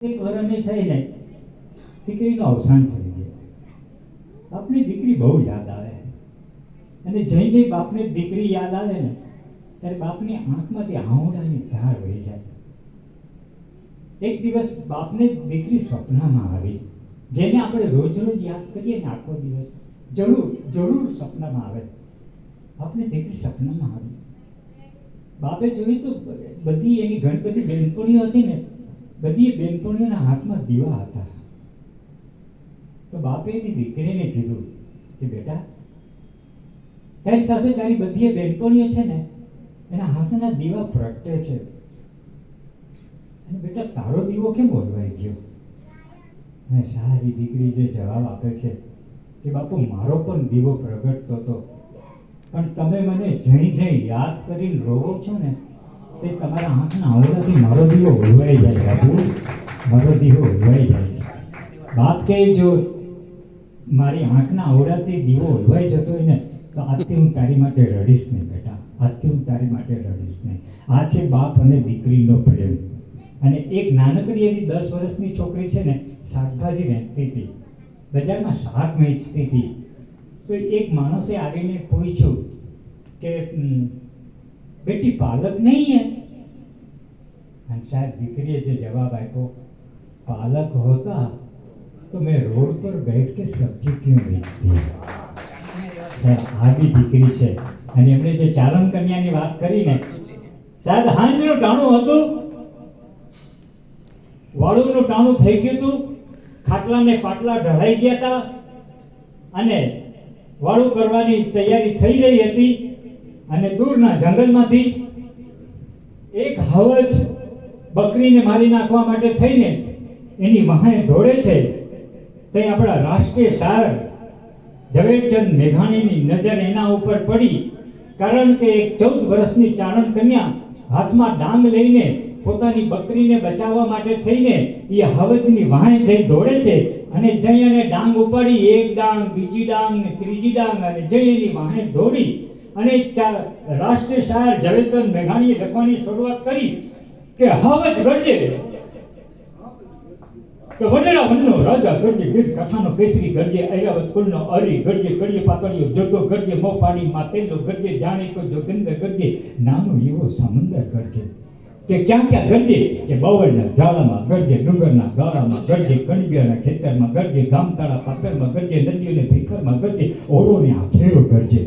એક વર્ષની થઈને દીકરીનું અવસાન થઈ ગયું. બાપની દીકરી બહુ યાદ આવે અને જઈ બાપને દીકરી યાદ આવે ને ત્યારે બાપની આંખમાંથી આંવડાની ધાર વહી જાય. એક દિવસ બાપને દીકરી સપનામાં આવી, જેને આપણે રોજ રોજ યાદ કરીએ ને આખો દિવસ જરૂર સપનામાં આવે. બાપને દીકરી સપનામાં આવી. બાપે જોયું તો બધી એની ઘણી બધી બેનપણીઓ હતી ને, બધી બેનપણીઓના હાથમાં દીવા હતા. તો બાપે એની દીકરીને કીધું કે બેટા, તારી સાથે તારી બધી બેનપણીઓ છે ને એના હાથના દીવા પ્રગટે છે, અને બેટા તારો દીવો કેમ ઓલવાઈ ગયો? અને સારી દીકરી જે જવાબ આપે છે કે બાપુ મારો પણ દીવો પ્રગટતો હતો, પણ તમે મને જઈ યાદ કરીને રોવો છો ને તે તમારા આંખના આવડાથી મારો દીવો ઓલવાઈ જાય. બાપુ મારો દીવો ઓલવાઈ જાય છે. બાપ કે જો મારી આંખના આવડાથી દીવો ઓલવાઈ જતો હોય ને તો આજથી હું તારી માટે રડીશ નહીં બેટા, આજથી હું તારી માટે રડીશ નહીં. આ છે બાપ અને દીકરીનો પ્રેમ. અને એક નાનકડી એવી 10 વર્ષની છોકરી છે ને, શાકભાજી વેચતી હતી, બજારમાં શાક વેચતી હતી. તો એક માણસે આવીને પૂછ્યું કે बेटी पालक नहीं है? અને શાયદ દીકરીએ જે જવાબ આપ્યો, पालक होता तो मैं रोड पर बैठ के सब्जी क्यों बेचती? સાહેબ આ બી દીકરી છે. અને એમણે જે ચારણ કન્યાની વાત કરી ને, સાહેબ હાંજનું ટાણું હતું, વાળુનું ટાણું થઈ ગયું હતું, ખાટલા ને પાટલા ઢળાઈ ગયા હતા અને વાળું કરવાની તૈયારી થઈ રહી હતી. અને દૂરના જંગલમાંથી એક હવજ બકરીને મારી નાખવા માટે થઈને એની વાહે દોડે છે. તે આપણા રાષ્ટ્રીય શાયર ઝવેરચંદ મેઘાણીની નજર એના ઉપર પડી, કારણ કે એક 14 વર્ષની ચારણ કન્યા હાથમાં ડાંગ લઈને પોતાની બકરીને બચાવવા માટે થઈને એ હવજની વાહે જઈ દોડે છે. અને જઈ અને ડાંગ ઉપાડી, એક ડાંગ, બીજી ડાંગ ને ત્રીજી ડાંગ, અને જઈ એની વાહે દોડી અને રાષ્ટ્રીય શાયર ઝવેરચંદ મેઘાણીએ લખવાની શરૂઆત કરી કે હવજ ગરજે તો વડેરા વનનો રાજા ગરજે, ગીર કાંઠાનો કેસરી ગરજે, ઐરાવત કુલનો અરી ગરજે, કડીએ પાતળીઓ જોતો ગરજે, મોફાડી માતેલો ગરજે, જાણે કો જોગિંદર ગરજે, નાનો એવો સમંદર ગરજે. કે ક્યાં ક્યાં ગરજે? કે બવળના ઝાડામાં ગરજે, ડુંગરના ગાળામાં ગરજે, કણબિયાના ખેતરમાં ગરજે, ગામતાળા પાપરમાં ગરજે, નદીઓને ભીખરમાં ગરજે, ઓરોને આખેરો ગરજે.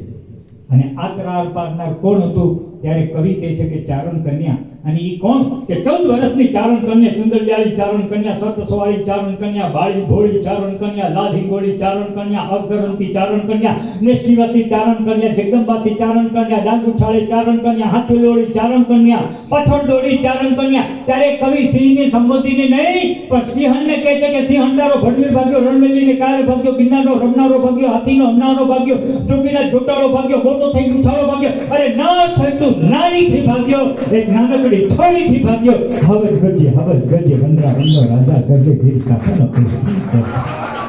અને આ તરાર પાડનાર કોણ હતું? ત્યારે કવિ કહે છે કે ચારણ કન્યા. અને એ કોણ? કે 14 વર્ષની ચારણ કન્યા, ચંદરલિયાળી ચારણ કન્યા, સતસવાળી ચારણ કન્યા, બાળી ભોળી ચારણ કન્યા, લાધી ગોળી ચારણ કન્યા, અગરંતી ચારણ કન્યા, નેષ્ટિવાસી ચારણ કન્યા, જગદંબાસી ચારણ કન્યા, ડાંગુઠાળી ચારણ કન્યા, હાથીલોળી ચારણ કન્યા, પછોડોળી ચારણ કન્યા. ત્યારે કવિ સિંહને સંબોધીને નહીં પણ સિંહણને કહે છે કે સિંહણ તારો ભડવીર ભાગ્યો, રણમેલીને કાયર ભાગ્યો, ગિરનારનો રમનારો ભાગ્યો, હાથીનો હમનારો ભાગ્યો, ડુંગીના જોટાળો ભાગ્યો, મોટો થઈ ઉછાળો ભાગ્યો, અરે ના થઈ તું નારીથી ભાગ્યો, એક નાનકડી છોડીથી ભાગ્યો. હવજ ગરજે, વનરા વનનો રાજા ગરજે, ગીર કાંઠાનો કેસરી ગરજે.